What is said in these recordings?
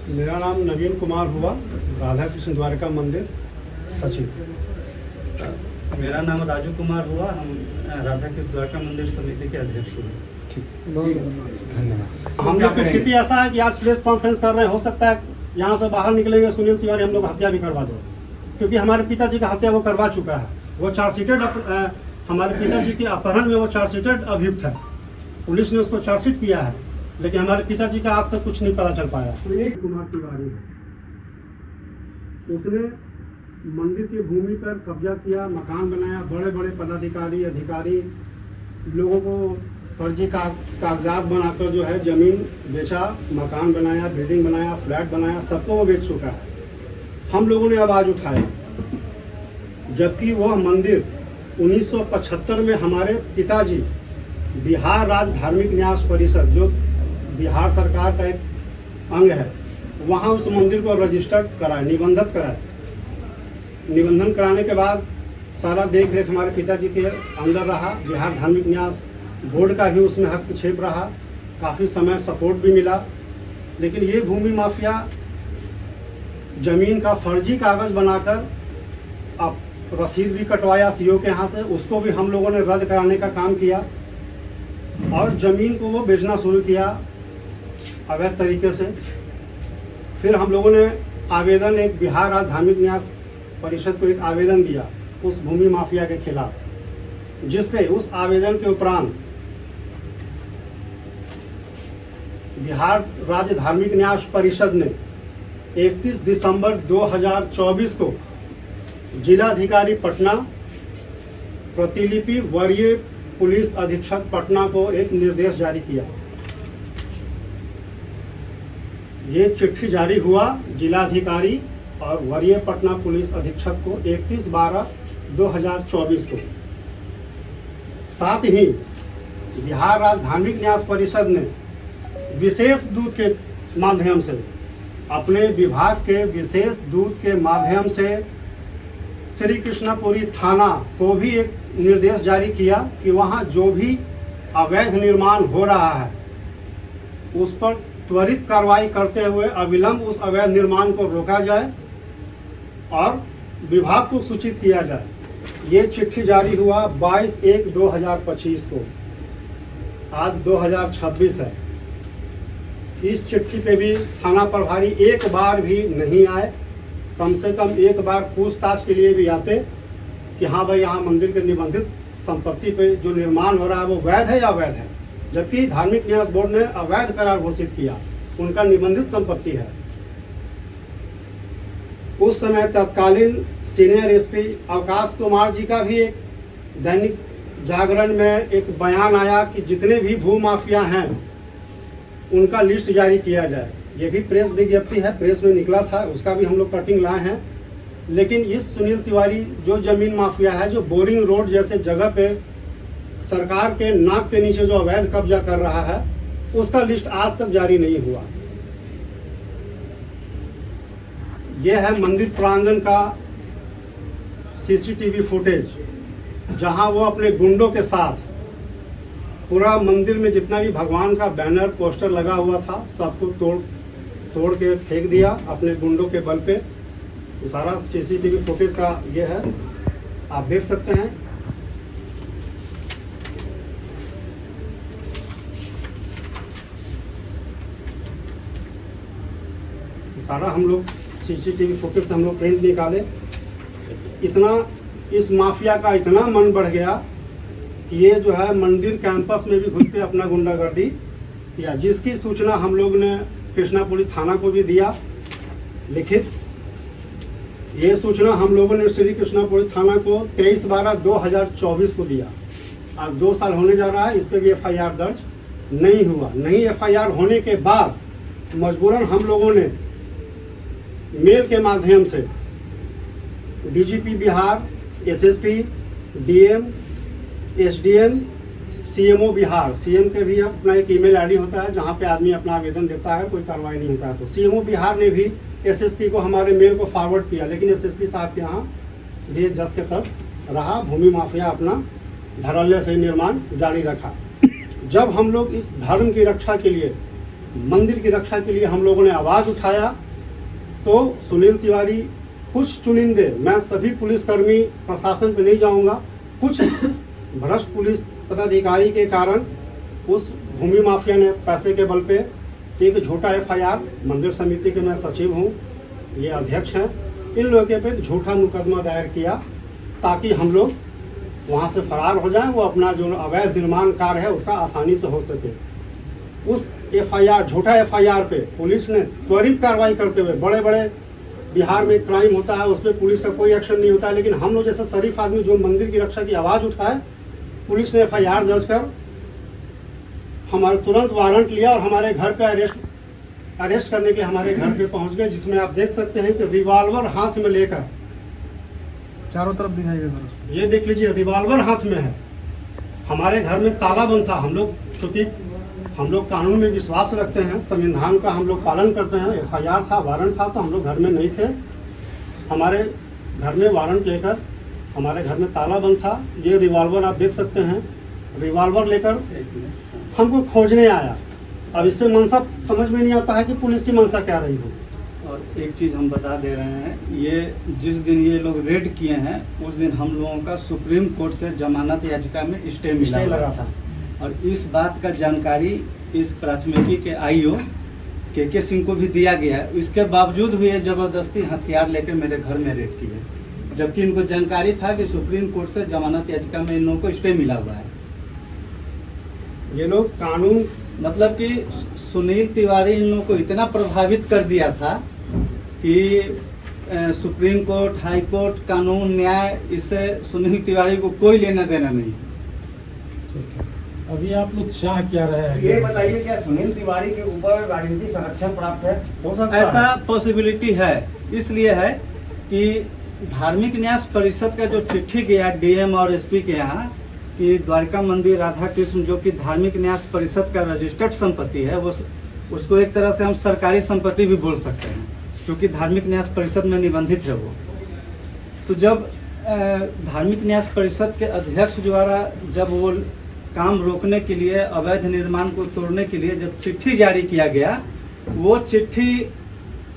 मेरा नाम नवीन कुमार हुआ, राधा कृष्ण द्वारका मंदिर सचिव। मेरा नाम राजू कुमार हुआ, हम राधा कृष्ण द्वारका मंदिर समिति के अध्यक्ष हुए। धन्यवाद। हम लोग की स्थिति ऐसा है कि आज प्रेस कॉन्फ्रेंस कर रहे हैं, हो सकता है यहाँ से बाहर निकलेंगे सुनील तिवारी हम लोग हत्या भी करवा दो, क्योंकि हमारे पिताजी का हत्या वो करवा चुका है। वो चार्जशीटेड, हमारे पिताजी के अपहरण में वो चार्जशीटेड अभियुक्त है। पुलिस ने उसको चार्जशीट किया है, लेकिन हमारे पिताजी का आज तक कुछ नहीं पता चल पाया। तो एक कुमार तिवारी है, उसने मंदिर की भूमि पर कब्जा किया, मकान बनाया, बड़े बड़े पदाधिकारी अधिकारी लोगों को फर्जी कागजात बनाकर जो है जमीन बेचा, मकान बनाया, बिल्डिंग बनाया, फ्लैट बनाया, सबको वो बेच चुका है। हम लोगों ने आवाज़ उठाई, जबकि वह मंदिर 1975 में हमारे पिताजी बिहार राज्य धार्मिक न्यास परिषद, जो बिहार सरकार का एक अंग है, वहाँ उस मंदिर को रजिस्टर्ड कराए, निबंधित कराए। निबंधन कराने के बाद सारा देख रेख हमारे पिताजी के अंदर रहा। बिहार धार्मिक न्यास बोर्ड का भी उसमें हस्तक्षेप रहा, काफ़ी समय सपोर्ट भी मिला। लेकिन ये भूमि माफिया जमीन का फर्जी कागज बनाकर अब रसीद भी कटवाया सीओ के यहाँ से, उसको भी हम लोगों ने रद्द कराने का काम किया और जमीन को वो बेचना शुरू किया अवैध तरीके से। फिर हम लोगों ने आवेदन, एक बिहार राज्य धार्मिक न्यास परिषद को एक आवेदन दिया उस भूमि माफिया के खिलाफ, जिसपे उस आवेदन के उपरांत बिहार राज्य धार्मिक न्यास परिषद ने 31 दिसंबर 2024 को जिलाधिकारी पटना, प्रतिलिपि वरीय पुलिस अधीक्षक पटना को एक निर्देश जारी किया। ये चिट्ठी जारी हुआ जिलाधिकारी और वरीय पटना पुलिस अधीक्षक को 31/12/2024 को। साथ ही बिहार राज्य धार्मिक न्यास परिषद ने विशेष दूत के माध्यम से, अपने विभाग के विशेष दूत के माध्यम से श्री कृष्णापुरी थाना को भी एक निर्देश जारी किया कि वहाँ जो भी अवैध निर्माण हो रहा है उस पर त्वरित कार्रवाई करते हुए अविलंब उस अवैध निर्माण को रोका जाए और विभाग को सूचित किया जाए। ये चिट्ठी जारी हुआ 22/1/2025 को। आज 2026 है। इस चिट्ठी पे भी थाना प्रभारी एक बार भी नहीं आए। कम से कम एक बार पूछताछ के लिए भी आते कि हाँ भाई, यहाँ मंदिर के निबंधित संपत्ति पे जो निर्माण हो रहा है वो वैध है या अवैध है, जबकि धार्मिक न्यास बोर्ड ने अवैध करार घोषित किया, उनका निबंधित संपत्ति है। उस समय तत्कालीन सीनियर एसपी अवकाश कुमार जी का भी एक दैनिक जागरण में एक बयान आया कि जितने भी भू माफिया हैं उनका लिस्ट जारी किया जाए। ये भी प्रेस विज्ञप्ति है, प्रेस में निकला था, उसका भी हम लोग कटिंग लाए हैं। लेकिन इस सुनील तिवारी जो जमीन माफिया है, जो बोरिंग रोड जैसे जगह पे सरकार के नाक के नीचे जो अवैध कब्जा कर रहा है, उसका लिस्ट आज तक जारी नहीं हुआ। यह है मंदिर प्रांगण का सीसीटीवी फुटेज, जहां वो अपने गुंडों के साथ पूरा मंदिर में जितना भी भगवान का बैनर पोस्टर लगा हुआ था सबको तोड़ के फेंक दिया अपने गुंडों के बल पे। सारा सीसीटीवी फुटेज का ये है, आप देख सकते हैं। सारा हम लोग सीसीटीवी फुटेज से हम लोग प्रिंट निकाले। इतना इस माफिया का इतना मन बढ़ गया कि ये जो है मंदिर कैंपस में भी घुस के अपना गुंडागर्दी किया, जिसकी सूचना हम लोग ने कृष्णापुरी थाना को भी दिया लिखित। ये सूचना हम लोगों ने श्री कृष्णापुरी थाना को 23/12/2024 को दिया। आज 2 साल होने जा रहा है, इस पर भी FIR दर्ज नहीं हुआ। नहीं FIR होने के बाद मजबूरन हम लोगों ने मेल के माध्यम से DGP Bihar, SSP, DM, SDM, CMO Bihar, CM के भी अपना एक ईमेल ID होता है जहाँ पे आदमी अपना आवेदन देता है, कोई कार्रवाई नहीं होता है। तो CMO बिहार ने भी SSP को हमारे मेल को फॉरवर्ड किया, लेकिन SSP साहब के यहाँ ये जस के तस रहा। भूमि माफिया अपना धड़ल्ले से निर्माण जारी रखा। जब हम लोग इस धर्म की रक्षा के लिए मंदिर की रक्षा के लिए हम लोगों ने आवाज़ उठाया तो सुनील तिवारी कुछ चुनिंदे, मैं सभी पुलिसकर्मी प्रशासन पे नहीं जाऊंगा, कुछ भ्रष्ट पुलिस पदाधिकारी के कारण उस भूमि माफिया ने पैसे के बल पे एक झूठा FIR, मंदिर समिति के मैं सचिव हूँ, ये अध्यक्ष हैं, इन लोगों के पे एक झूठा मुकदमा दायर किया ताकि हम लोग वहाँ से फरार हो जाएं, वो अपना जो अवैध निर्माण कार्य है उसका आसानी से हो सके। उस FIR, झूठा FIR पे पुलिस ने त्वरित कार्रवाई करते हुए, बड़े बड़े बिहार में क्राइम होता है उस पर पुलिस का कोई एक्शन नहीं होता है, लेकिन हम लोग जैसे शरीफ आदमी जो मंदिर की रक्षा की आवाज़ उठाए, पुलिस ने FIR दर्ज कर हमारे तुरंत वारंट लिया और हमारे घर पे अरेस्ट करने के लिए हमारे घर पे पहुंच गए, जिसमें आप देख सकते हैं कि रिवॉल्वर हाथ में लेकर, चारों तरफ दिखाइएगा, ये देख लीजिए रिवॉल्वर हाथ में है। हमारे घर में ताला बंद था। हम लोग चूंकि हम लोग कानून में विश्वास रखते हैं, संविधान का हम लोग पालन करते हैं, FIR था, वारंट था, तो हम लोग घर में नहीं थे। हमारे घर में वारंट लेकर हमारे घर में ताला बंद था। ये रिवॉल्वर आप देख सकते हैं, रिवॉल्वर लेकर हमको खोजने आया। अब इससे मंशा समझ में नहीं आता है कि पुलिस की मंशा क्या रही हो। और एक चीज़ हम बता दे रहे हैं, ये जिस दिन ये लोग रेड किए हैं उस दिन हम लोगों का सुप्रीम कोर्ट से जमानत याचिका में स्टे मिला स्टे लगा हुआ था। और इस बात का जानकारी इस प्राथमिकी के IO KK सिंह को भी दिया गया है। इसके बावजूद भी ये जबरदस्ती हथियार लेकर मेरे घर में रेड किए, जबकि इनको जानकारी था कि सुप्रीम कोर्ट से जमानत याचिका में इन लोगों को स्टे मिला हुआ है। ये लोग कानून, मतलब कि सुनील तिवारी इन लोगों को इतना प्रभावित कर दिया था कि सुप्रीम कोर्ट, हाई कोर्ट, कानून, न्याय, इससे सुनील तिवारी को कोई लेना देना नहीं। ठीक है, अभी आप लोग चाह क्या रहे हैं? ये बताइए, क्या सुनील तिवारी के ऊपर राजनीतिक संरक्षण प्राप्त है? हो सकता है। ऐसा पॉसिबिलिटी है, इसलिए है कि धार्मिक न्यास परिषद का जो चिट्ठी गया DM और SP के यहाँ कि द्वारका मंदिर राधा कृष्ण, जो कि धार्मिक न्यास परिषद का रजिस्टर्ड संपत्ति है, वो उसको एक तरह से हम सरकारी संपत्ति भी बोल सकते हैं, क्योंकि धार्मिक न्यास परिषद में निबंधित है वो। तो जब धार्मिक न्यास परिषद के अध्यक्ष द्वारा जब वो काम रोकने के लिए, अवैध निर्माण को तोड़ने के लिए जब चिट्ठी जारी किया गया, वो चिट्ठी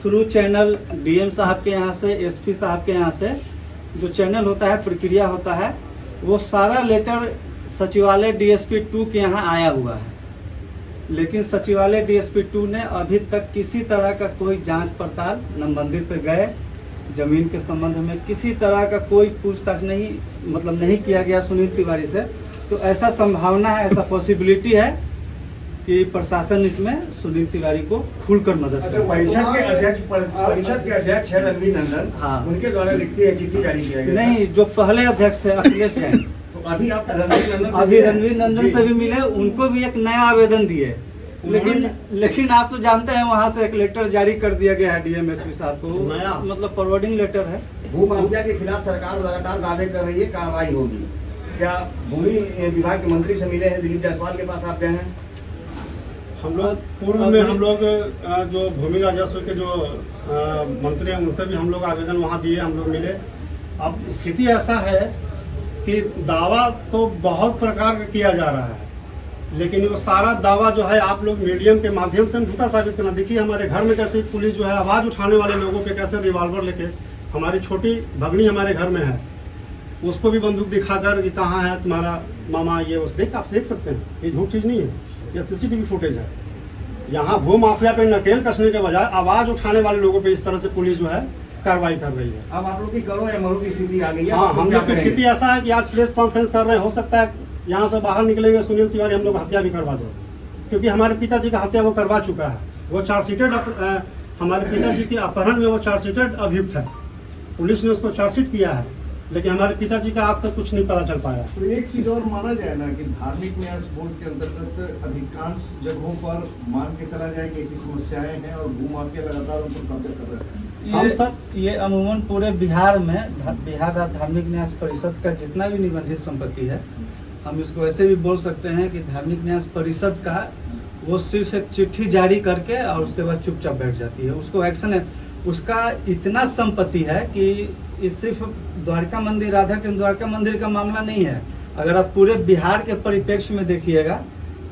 थ्रू चैनल DM साहब के यहाँ से, SP साहब के यहाँ से जो चैनल होता है, प्रक्रिया होता है, वो सारा लेटर सचिवालय DSP 2 के यहाँ आया हुआ है। लेकिन सचिवालय DSP 2 ने अभी तक किसी तरह का कोई जांच पड़ताल, न मंदिर पे गए, जमीन के संबंध में किसी तरह का कोई पूछताछ नहीं, मतलब नहीं किया गया सुनील तिवारी से। तो ऐसा संभावना है, ऐसा पॉसिबिलिटी है कि प्रशासन इसमें सुनील तिवारी को खुलकर मदद अच्छा, करे। परिषद के अध्यक्ष है रणवीर नंदन, हाँ। उनके द्वारा लिखी है चिट्ठी जारी किया गया? नहीं, जो पहले अध्यक्ष थे अखिलेश जैन, तो अभी आप रणवीर नंदन से भी मिले, उनको भी एक नया आवेदन दिए। लेकिन आप तो जानते हैं वहाँ से एक लेटर जारी कर दिया गया है DM SP साहब को, नया मतलब फॉरवर्डिंग लेटर है। भू माफिया के खिलाफ सरकार लगातार दावे कर रही है कार्रवाई होगी। क्या भूमि विभाग के मंत्री से मिले हैं? दिलीप जायसवाल के पास आप गए हैं? हम लोग पूर्व में हम लोग जो भूमि राजस्व के जो मंत्री हैं उनसे भी हम लोग आवेदन वहाँ दिए, हम लोग मिले। अब स्थिति ऐसा है कि दावा तो बहुत प्रकार का किया जा रहा है, लेकिन वो सारा दावा जो है आप लोग मीडियम के माध्यम से झूठा साबित करना। देखिए हमारे घर में कैसे पुलिस जो है आवाज़ उठाने वाले लोगों पे कैसे रिवॉल्वर लेके, हमारी छोटी भगनी हमारे घर में है, उसको भी बंदूक दिखाकर कि कहाँ है तुम्हारा मामा, ये उस देख, आप देख सकते हैं, ये झूठ चीज़ नहीं है, ये CCTV फुटेज है। यहाँ भू माफिया पे नकेल कसने के बजाय आवाज़ उठाने वाले लोगों पे इस तरह से पुलिस जो है कार्रवाई कर रही है। अब आप लोग की करो या मरो की स्थिति आ गई है? हाँ, हम लोग की स्थिति ऐसा है कि आज प्रेस कॉन्फ्रेंस कर रहे हैं, हो सकता है यहाँ से बाहर निकलेंगे सुनील तिवारी हम लोग हत्या भी करवा दो, क्योंकि हमारे पिताजी का हत्या वो करवा चुका है। वो चार्जशीटेड, हमारे पिताजी के अपहरण में वो चार्जशीटेड अभियुक्त है, पुलिस ने उसको चार्जशीट किया है, लेकिन हमारे पिताजी का आज तक कुछ नहीं पता चल पाया। तो एक चीज और माना जाए ना कि धार्मिक न्यास बोर्ड के अंतर्गत अधिकांश जगहों पर मान के चला जाए कि ऐसी समस्याएं हैं और भूमाफिया लगातार उन पर कब्जा कर रहे हैं। ये अमूमन पूरे बिहार में बिहार राज्य धार्मिक न्यास परिषद का जितना भी निबंधित संपत्ति है, हम इसको ऐसे भी बोल सकते हैं कि धार्मिक न्यास परिषद का वो सिर्फ एक चिट्ठी जारी करके और उसके बाद चुपचाप बैठ जाती है, उसको एक्शन है। उसका इतना संपत्ति है कि ये सिर्फ द्वारका मंदिर, राधा कृष्ण द्वारका मंदिर का मामला नहीं है। अगर आप पूरे बिहार के परिप्रेक्ष्य में देखिएगा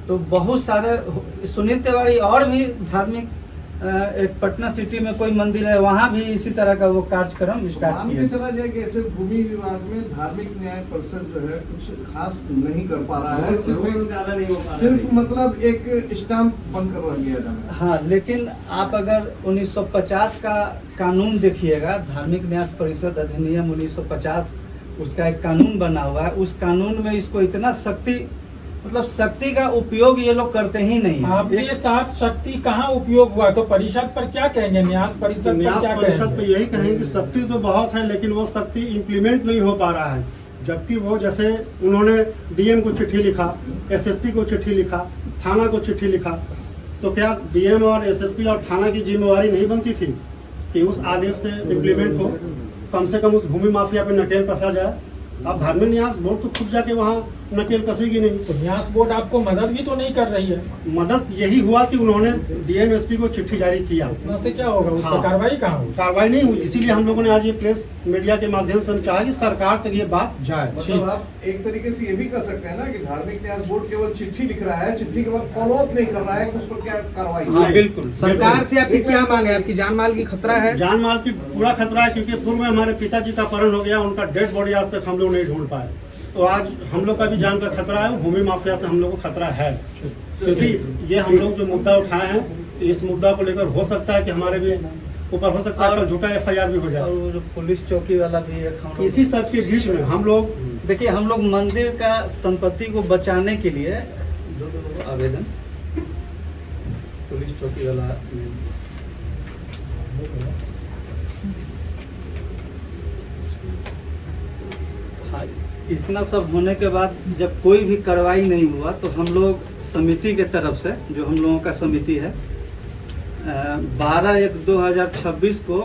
तो बहुत सारे सुनील तिवारी और भी धार्मिक एक पटना सिटी में कोई मंदिर है, वहाँ भी इसी तरह का वो कार्यक्रम स्टार्ट मान किया। के चला जाए कि ऐसे भूमि विवाद में धार्मिक न्याय परिषद जो है कुछ खास नहीं कर पा रहा है, सिर्फ मतलब एक स्टैंप बनकर रह गया जाना। हाँ, लेकिन आप अगर 1950 का कानून देखिएगा, धार्मिक न्यास परिषद अधिनियम 1950, उसका एक कानून बना हुआ है। उस कानून में इसको इतना शक्ति का उपयोग ये लोग करते ही नहीं है। आपके साथ शक्ति कहाँ उपयोग हुआ, तो परिषद पर क्या कहेंगे, न्यास परिषद पर न्यास क्या परिषद पे कहेंगे? यही कहेंगे कि शक्ति तो बहुत है, लेकिन वो शक्ति इम्प्लीमेंट नहीं हो पा रहा है। जबकि वो जैसे उन्होंने डीएम को चिट्ठी लिखा, एसएसपी को चिट्ठी लिखा, थाना को चिट्ठी लिखा, तो क्या डीएम और एसएसपी और थाना की जिम्मेवारी नहीं बनती थी कि उस आदेश पे इम्प्लीमेंट हो, कम से कम उस भूमि माफिया पे नकेल कसा जाए? अब धार्मिक न्यास बोर्ड तो खुद जाके वहाँ नकेल कसेगी नहीं। तो न्यास बोर्ड आपको मदद भी तो नहीं कर रही है। मदद यही हुआ कि उन्होंने डीएम एसपी को चिट्ठी जारी किया, उतना से क्या होगा, उस पर हाँ। कार्रवाई कहाँ होगी? कार्रवाई नहीं हुई। इसीलिए हम लोगों ने आज ये प्रेस मीडिया के माध्यम से चाहा कि सरकार तक ये बात जाए। मतलब आप एक तरीके से ये भी कर सकते हैं ना कि धार्मिक न्यास बोर्ड केवल चिट्ठी लिख रहा है, चिट्ठी के बाद फॉलो अप नहीं कर रहा है, उस पर क्या कार्रवाई? हाँ, बिल्कुल। सरकार से आपकी क्या मांग है? आपकी जान माल की खतरा है? जान माल की पूरा खतरा है, क्योंकि पूर्व में हमारे पिताजी का अपहरण हो गया, उनका डेड बॉडी आज तक हम लोग नहीं ढूंढ पाए। तो आज हम लोग का भी जान का खतरा है, भूमि माफिया से हम लोग को खतरा है। क्योंकि ये हम लोग जो मुद्दा उठाए हैं, तो इस मुद्दा को लेकर हो सकता है कि हमारे भी ऊपर हो सकता है कल झूठा एफआईआर भी हो और जाए। वो जो पुलिस चौकी वाला भी एक हम लोग- इसी सब के बीच में हम लोग देखिए, हम लोग मंदिर का संपत्ति को बचाने के लिए दो आवेदन पुलिस चौकी वाला हाँ, इतना सब होने के बाद जब कोई भी कार्रवाई नहीं हुआ, तो हम लोग समिति के तरफ से, जो हम लोगों का समिति है, 12/1/2026 को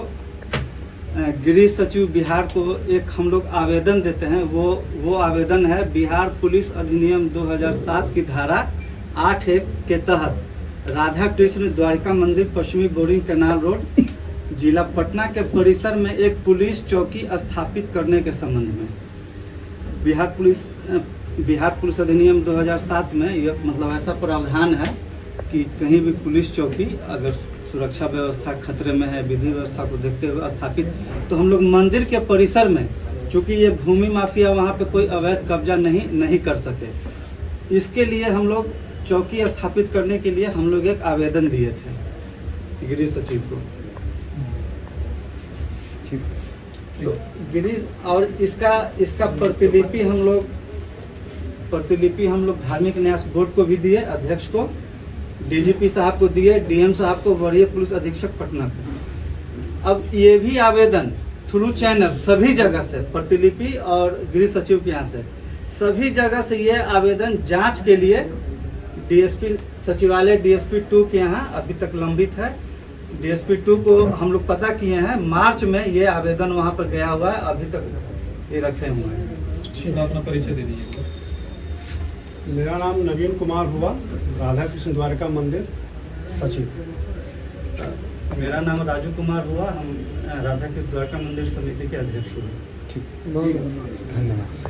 गृह सचिव बिहार को एक हम लोग आवेदन देते हैं। वो आवेदन है बिहार पुलिस अधिनियम 2007 की धारा 8(1) के तहत राधा कृष्ण द्वारिका मंदिर पश्चिमी बोरिंग कैनाल रोड जिला पटना के परिसर में एक पुलिस चौकी स्थापित करने के संबंध में। बिहार पुलिस अधिनियम 2007 में यह मतलब ऐसा प्रावधान है कि कहीं भी पुलिस चौकी अगर सुरक्षा व्यवस्था खतरे में है, विधि व्यवस्था को देखते हुए स्थापित, तो हम लोग मंदिर के परिसर में, चूंकि ये भूमि माफिया वहाँ पे कोई अवैध कब्जा नहीं कर सके, इसके लिए हम लोग चौकी स्थापित करने के लिए हम लोग एक आवेदन दिए थे गृह सचिव को। तो गृह और इसका प्रतिलिपि हम लोग धार्मिक न्यास बोर्ड को भी दिए, अध्यक्ष को, डीजीपी साहब को दिए, डीएम साहब को, वरीय पुलिस अधीक्षक पटना को। अब ये भी आवेदन थ्रू चैनल सभी जगह से, प्रतिलिपि और गृह सचिव के यहाँ से सभी जगह से ये आवेदन जांच के लिए डीएसपी सचिवालय डीएसपी 2 के यहाँ अभी तक लंबित है। डीएसपी 2 को हम लोग पता किए हैं, मार्च में ये आवेदन वहाँ पर गया हुआ है, अभी तक ये रखे हुए हैं। अपना परिचय दे दीजिए। मेरा नाम नवीन कुमार हुआ, राधा कृष्ण द्वारिका मंदिर सचिव। मेरा नाम राजू कुमार हुआ, हम राधा कृष्ण द्वारका मंदिर समिति के अध्यक्ष हुए। धन्यवाद।